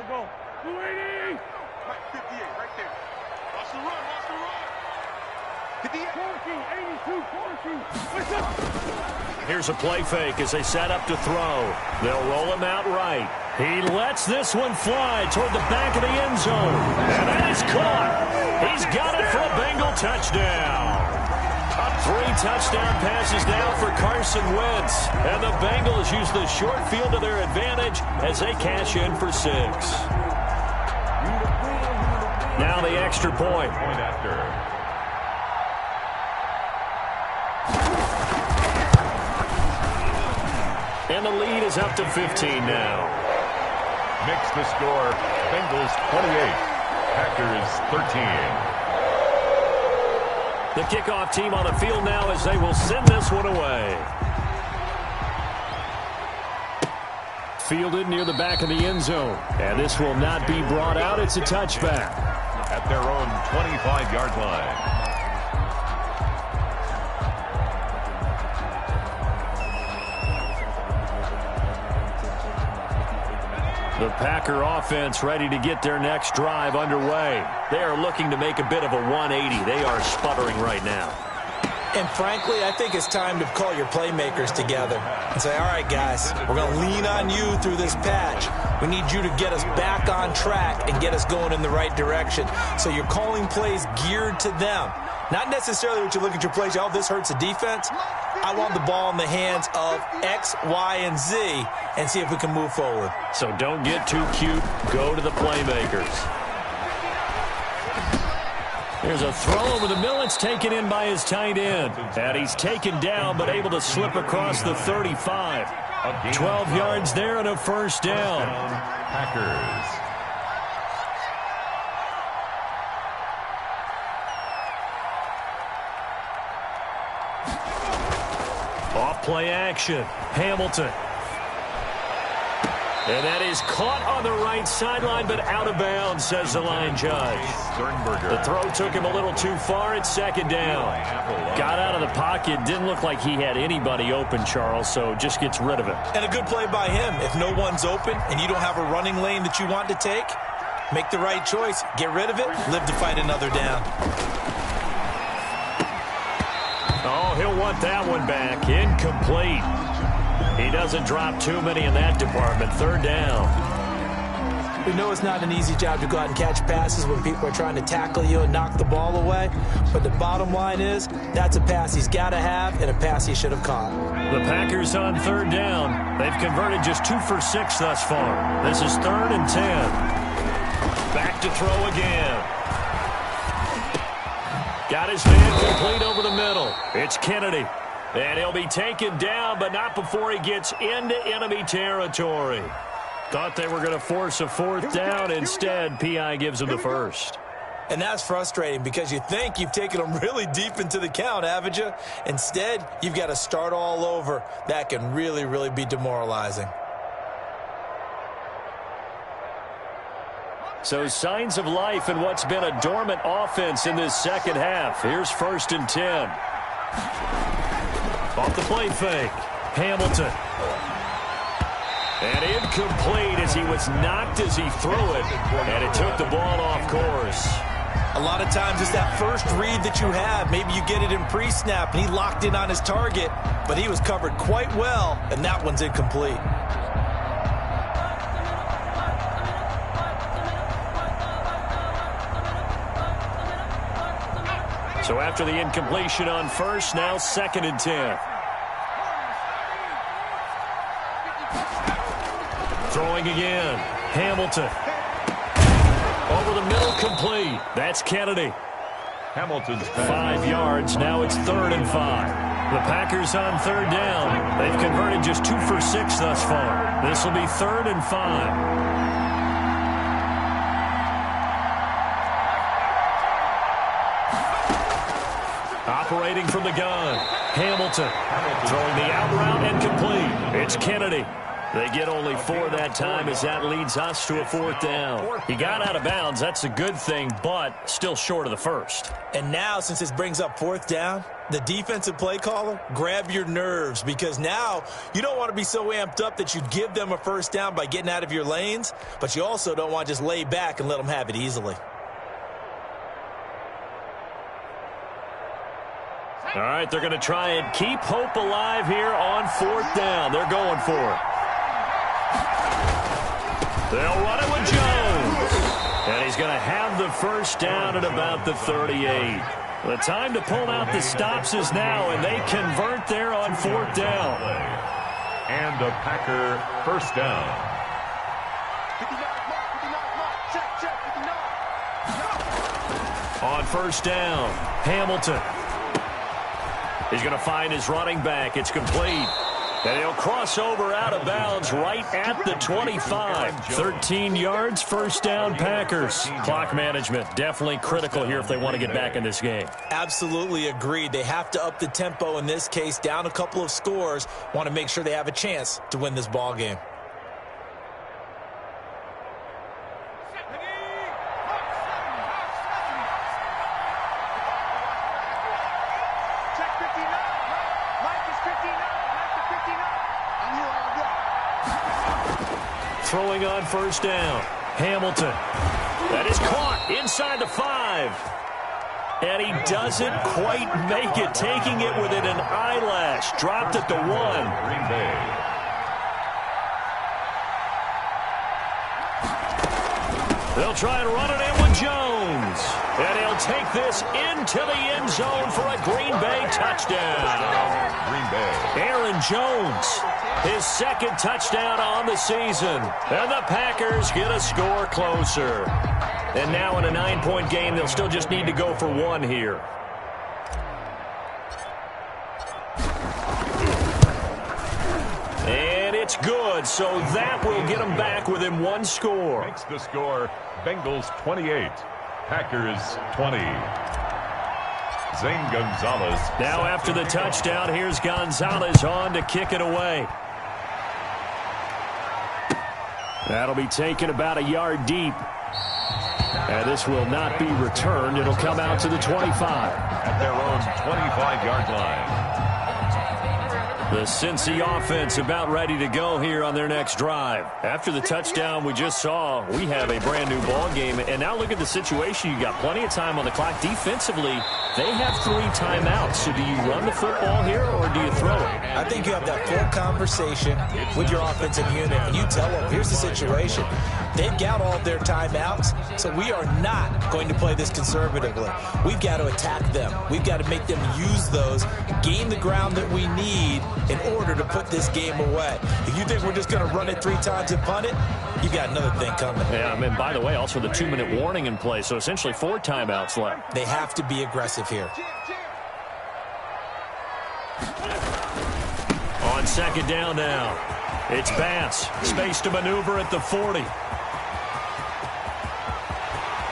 Go. 280. 58, right there. Watch the run. 58. 82, 14. Here's a play fake as they set up to throw. They'll roll him out right. He lets this one fly toward the back of the end zone. And that is caught. He's got it for a Bengal touchdown. 3 touchdown passes now for Carson Wentz. And the Bengals use the short field to their advantage as they cash in for 6. Now the extra point. Point after. And the lead is up to 15 now. Mix the score. Bengals 28. Packers 13. The kickoff team on the field now as they will send this one away. Fielded near the back of the end zone. And this will not be brought out. It's a touchback. At their own 25-yard line. The Packer offense ready to get their next drive underway. They are looking to make a bit of a 180. They are sputtering right now. And frankly, I think it's time to call your playmakers together and say, all right, guys, we're going to lean on you through this patch. We need you to get us back on track and get us going in the right direction. So you're calling plays geared to them. Not necessarily what you look at your plays, oh, this hurts the defense. I want the ball in the hands of X, Y, and Z and see if we can move forward. So don't get too cute. Go to the playmakers. There's a throw over the middle. It's taken in by his tight end. And he's taken down but able to slip across the 35. 12 yards there and a first down. Packers. Off play action. Hamilton. And that is caught on the right sideline, but out of bounds, says the line judge. The throw took him a little too far. It's second down. Got out of the pocket. Didn't look like he had anybody open, Charles, so just gets rid of it. And a good play by him. If no one's open and you don't have a running lane that you want to take, make the right choice. Get rid of it. Live to fight another down. Oh, he'll want that one back. Incomplete. He doesn't drop too many in that department. Third down. We know it's not an easy job to go out and catch passes when people are trying to tackle you and knock the ball away. But the bottom line is, that's a pass he's got to have and a pass he should have caught. The Packers on third down. They've converted just 2 for 6 thus far. This is 3rd and 10. Back to throw again. Got his man complete over the middle. It's Kennedy. And he'll be taken down, but not before he gets into enemy territory. Thought they were going to force a 4th down. Instead, P.I. gives him the first. And that's frustrating because you think you've taken them really deep into the count, haven't you? Instead, you've got to start all over. That can really, really be demoralizing. So signs of life in what's been a dormant offense in this second half. Here's 1st and 10. Off the play fake. Hamilton. And incomplete as he was knocked as he threw it. And it took the ball off course. A lot of times it's that first read that you have. Maybe you get it in pre-snap and he locked in on his target, but he was covered quite well, and that one's incomplete. So after the incompletion on first, now 2nd and 10. Throwing again. Hamilton. Over the middle, complete. That's Kennedy. Hamilton's 5 yards. Now it's 3rd and 5. The Packers on third down. They've converted just 2 for 6 thus far. This will be 3rd and 5. Operating from the gun. Hamilton throwing the out route and complete. It's Kennedy. They get only 4 that time as that leads us to a 4th down. He got out of bounds. That's a good thing, but still short of the first. And now, since this brings up 4th down, the defensive play caller, grab your nerves, because now you don't want to be so amped up that you give them a 1st down by getting out of your lanes, but you also don't want to just lay back and let them have it easily. All right, they're going to try and keep hope alive here on 4th down. They're going for it. They'll run it with Jones. And he's going to have the 1st down at about the 38. The time to pull out the stops is now, and they convert there on 4th down. And a Packer 1st down. 59, On 1st down, Hamilton. He's going to find his running back. It's complete. And he'll cross over out of bounds right at the 25. 13 yards, 1st down, Packers. Clock management definitely critical here if they want to get back in this game. Absolutely agreed. They have to up the tempo in this case, down a couple of scores. Want to make sure they have a chance to win this ball game. Throwing on 1st down. Hamilton. That is caught inside the 5. And he doesn't quite make it, taking it within an eyelash. Dropped at the 1. Green Bay. They'll try and run it in with Jones. And he'll take this into the end zone for a Green Bay touchdown. Green Bay. Aaron Jones, his second touchdown on the season. And the Packers get a score closer. And now in a 9-point game, they'll still just need to go for 1 here. And it's good, so that will get them back within 1 score. Makes the score Bengals 28, Packers 20. Zane Gonzalez. Now after the touchdown, here's Gonzalez on to kick it away. That'll be taken about a yard deep. And this will not be returned. It'll come out to the 25. At their own 25-yard line. The Cincy offense about ready to go here on their next drive. After the touchdown we just saw, we have a brand-new ball game. And now look at the situation. You got plenty of time on the clock. Defensively, they have 3 timeouts. So do you run the football here or do you throw it? I think you have that full conversation with your offensive unit, and you tell them, here's the situation. They've got all of their timeouts, so we are not going to play this conservatively. We've got to attack them. We've got to make them use those, gain the ground that we need in order to put this game away. If you think we're just going to run it 3 times and punt it, you've got another thing coming. Yeah, I mean, by the way, also the 2-minute warning in play, so essentially 4 timeouts left. They have to be aggressive here. On second down now, it's Bass. Space to maneuver at the 40.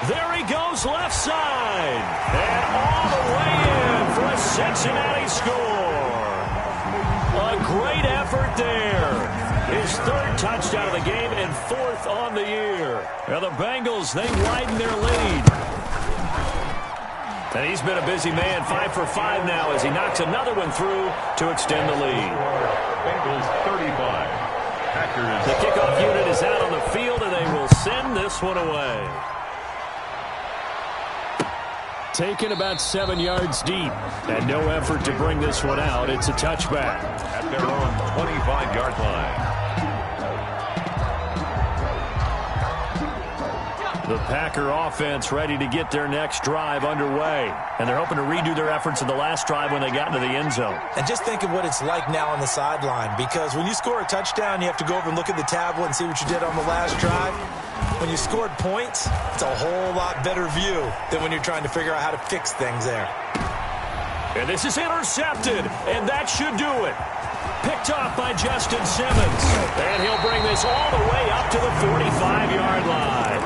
There he goes left side. And all the way in for a Cincinnati score. A great effort there. His 3rd touchdown of the game and 4th on the year. Now the Bengals, they widen their lead. And he's been a busy man, 5 for 5 now as he knocks another one through to extend the lead. Bengals 35. Packers. The kickoff unit is out on the field, and they will send this one away. Taken about 7 yards deep, and no effort to bring this one out. It's a touchback. At their own 25-yard line. The Packer offense ready to get their next drive underway. And they're hoping to redo their efforts in the last drive when they got into the end zone. And just think of what it's like now on the sideline, because when you score a touchdown, you have to go over and look at the tablet and see what you did on the last drive. When you scored points, it's a whole lot better view than when you're trying to figure out how to fix things there. And this is intercepted, and that should do it. Picked off by Justin Simmons. And he'll bring this all the way up to the 45-yard line.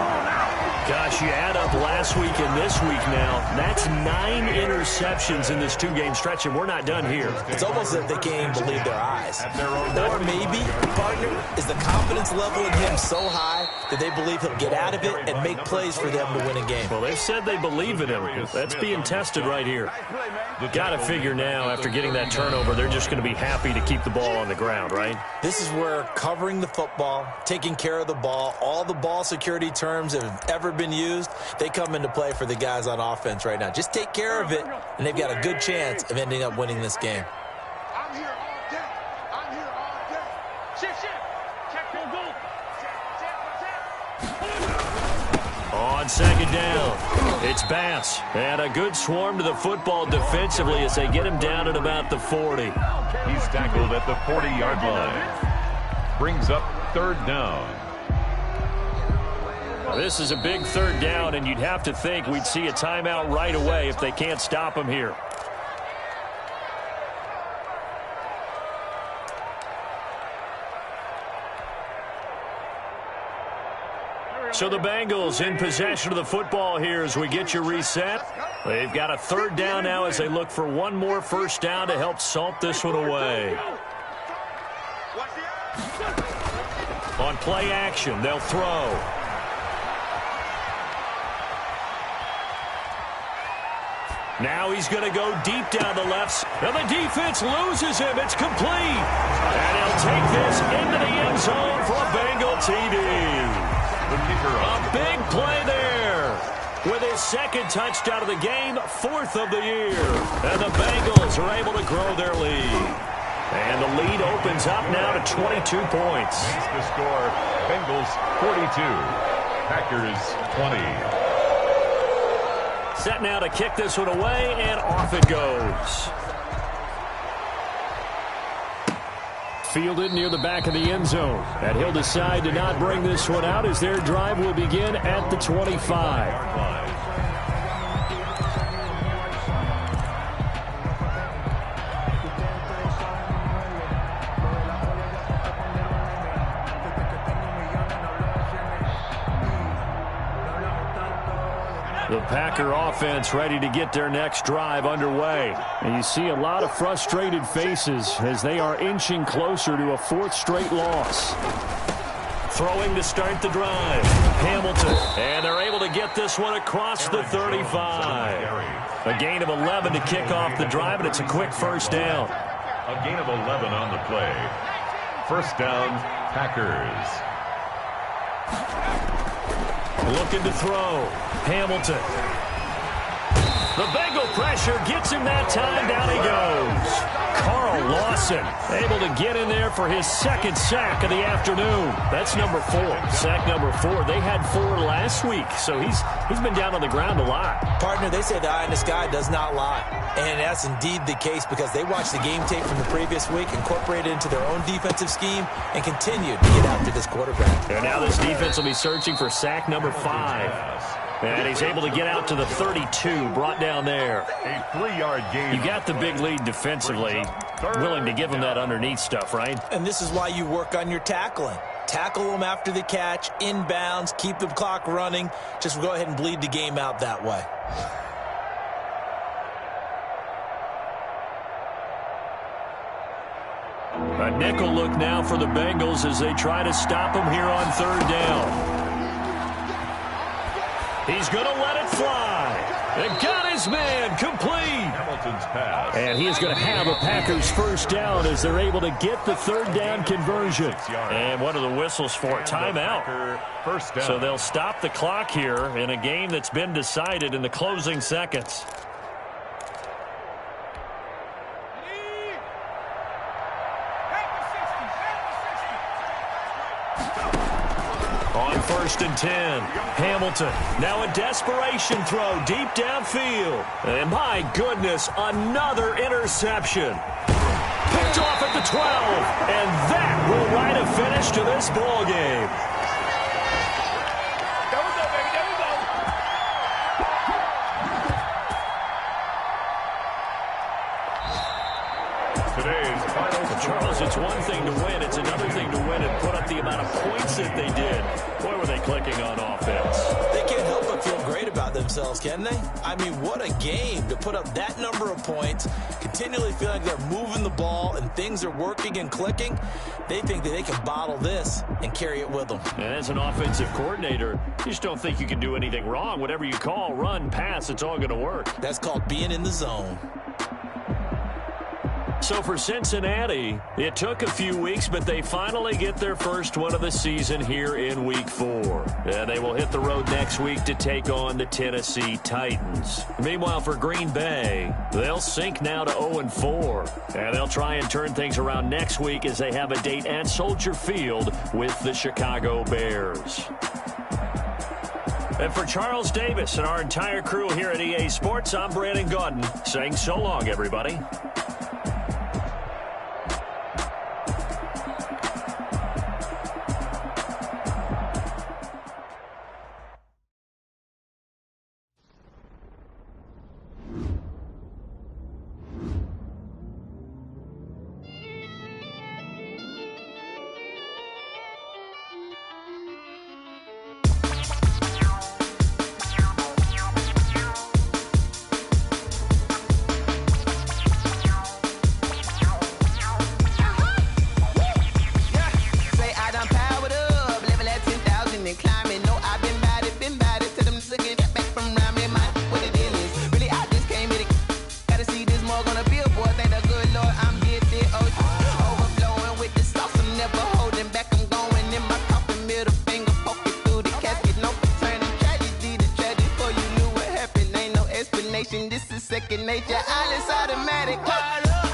Gosh, you add up last week and this week now, that's 9 interceptions in this 2-game stretch, and we're not done here. It's almost as if they can't even believe their eyes. Or maybe, partner, is the confidence level in him so high that they believe he'll get out of it and make plays for them to win a game. Well, they've said they believe in him. That's being tested right here. Got to figure now, after getting that turnover, they're just going to be happy to keep the ball on the ground, right? This is where covering the football, taking care of the ball, all the ball security terms have ever been used, they come into play for the guys on offense right now. Just take care of it, and they've got a good chance of ending up winning this game. I'm here all day. I'm here all day. Shift. Check your goal. Check. On second down, it's Bass. And a good swarm to the football defensively as they get him down at about the 40. He's tackled at the 40-yard line. Brings up 3rd down. This is a big 3rd down, and you'd have to think we'd see a timeout right away if they can't stop him here. So the Bengals in possession of the football here as we get you reset. They've got a 3rd down now as they look for one more 1st down to help salt this one away. On play action, they'll throw. Now he's going to go deep down the left. And the defense loses him. It's complete. And he'll take this into the end zone for a Bengal TD. A big play there. with his second touchdown of the game, 4th of the year. And the Bengals are able to grow their lead. And the lead opens up now to 22 points. That's the score. Bengals 42, Packers 20. Set now to kick this one away, and off it goes. Fielded near the back of the end zone. And he'll decide to not bring this one out as their drive will begin at the 25. The Packer offense ready to get their next drive underway. And you see a lot of frustrated faces as they are inching closer to a 4th straight loss. Throwing to start the drive. Hamilton. And they're able to get this one across the 35. A gain of 11 to kick off the drive, and it's a quick first down. A gain of 11 on the play. First down, Packers. Looking to throw. Hamilton. The Bengal pressure gets him that time. Down he goes. Carl Lawson able to get in there for his second sack of the afternoon. That's number 4. Sack number 4. They had 4 last week, so he's been down on the ground a lot. Partner, they say the eye in the sky does not lie. And that's indeed the case because they watched the game tape from the previous week, incorporated it into their own defensive scheme, and continued to get after this quarterback. And now this defense will be searching for sack number 5. And he's able to get out to the 32, brought down there. A 3-yard gain. You got the big lead defensively, willing to give him that underneath stuff, right? And this is why you work on your tackling. Tackle them after the catch, inbounds, keep the clock running. Just go ahead and bleed the game out that way. A nickel look now for the Bengals as they try to stop him here on 3rd down. He's going to let it fly. And got his man complete. Hamilton's pass. And he is going to have a Packers first down as they're able to get the 3rd down conversion. And what are the whistles for? Timeout. First down. So they'll stop the clock here in a game that's been decided in the closing seconds. On 1st and 10, Hamilton. Now a desperation throw deep downfield. And my goodness, another interception. Picked off at the 12. And that will write a finish to this ball game. There we go, baby. There we go. Today's final Charles, it's one thing to win. It's another thing to win and put up the amount of points that they did. Boy, were they clicking on offense. They can't help but feel great about themselves, can they? I mean, what a game to put up that number of points, continually feel like they're moving the ball and things are working and clicking. They think that they can bottle this and carry it with them. And as an offensive coordinator, you just don't think you can do anything wrong. Whatever you call, run, pass, it's all going to work. That's called being in the zone. So for Cincinnati, it took a few weeks, but they finally get their first one of the season here in Week 4. And they will hit the road next week to take on the Tennessee Titans. Meanwhile, for Green Bay, they'll sink now to 0-4. And they'll try and turn things around next week as they have a date at Soldier Field with the Chicago Bears. And for Charles Davis and our entire crew here at EA Sports, I'm Brandon Gaudin saying so long, everybody. nation, this is second nature. All is automatic. Call up.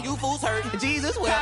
You fools hurt. Jesus will.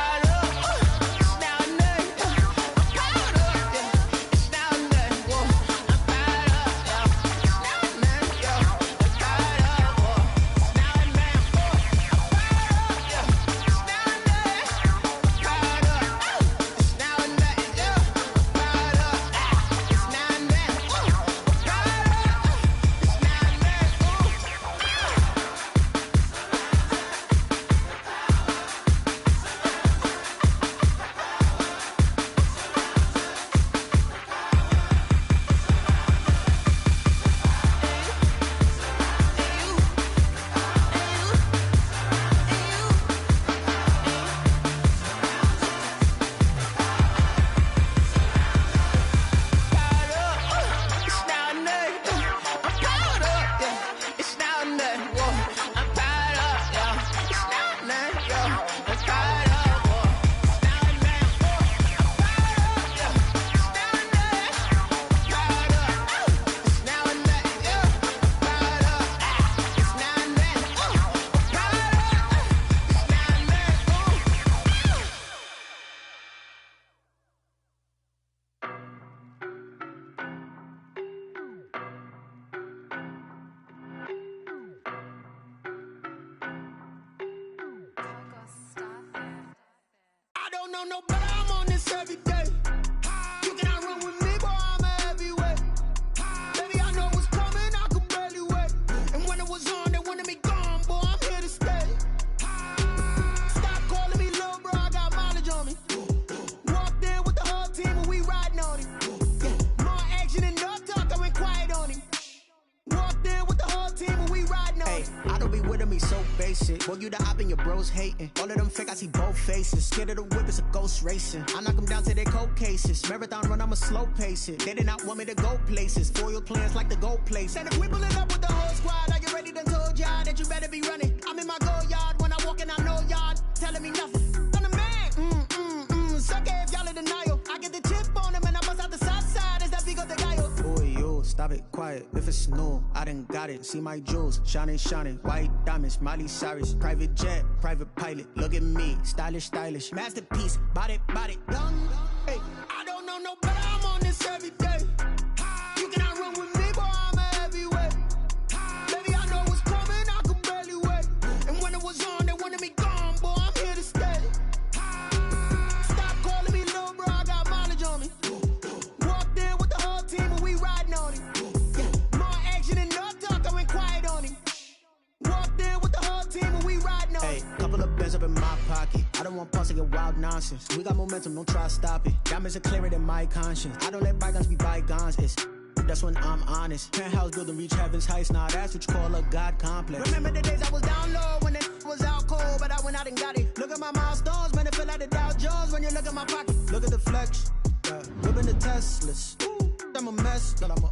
No, but I'm on this every day. You cannot run with me, boy, I'm a heavyweight. Baby, I know what's coming, I could barely wait. And when it was on, they wanted me gone, boy, I'm here to stay. Stop calling me little bro, I got mileage on me. Walked in with the whole team and we riding on him. More action and no talk, I went quiet on him. Walked in with the whole team and we riding on him. I don't be with him, he's so basic. Boy, you the op and your bros hating. All of them fake, I see both faces. Scared of the whip, it's a ghost racing. I knock them down to their cold cases. Marathon run, I'ma slow pace it. They did not want me to go places. Foil plans like the gold place. And if we pulling up with the whole squad, are you ready to told y'all that you better be running? I'm in my go yard. When I walk in, I know y'all telling me nothing. I'm the man. Suck it if y'all in denial. I get the chip on them and I bust out the south side. Is that big of the guy? Boy, yo, stop it, quiet. If it's new, I done got it. See my jewels, shining, shining. White diamonds, Miley Cyrus. Private jet, private pilot. Look at me, stylish, stylish. Masterpiece, body, young. Hey, I don't know no better. I'm on this every day. You cannot run with me, boy, I'm a heavyweight. Baby, I know what's coming, I could barely wait. And when it was on, they wanted me gone, boy, I'm here to stay. Stop calling me little bro, I got mileage on me. Walked in with the whole team and we riding on him. More action and no talk, I went quiet on him. Walked in with the whole team and we riding on him. Hey, couple of bands up in my pocket. I don't want pulse to get wild nonsense. We got momentum, don't try to stop it. Diamonds are clearer than my conscience. I don't let bygones be bygones. It's that's when I'm honest. Penthouse building reach heaven's heights. Now that's what you call a God complex. Remember the days I was down low when it was out cold, but I went out and got it. Look at my milestones, man, it feel like the Dow Jones when you look at my pocket. Look at the flex, whipping the Teslas. Ooh, I'm a mess, but I'm a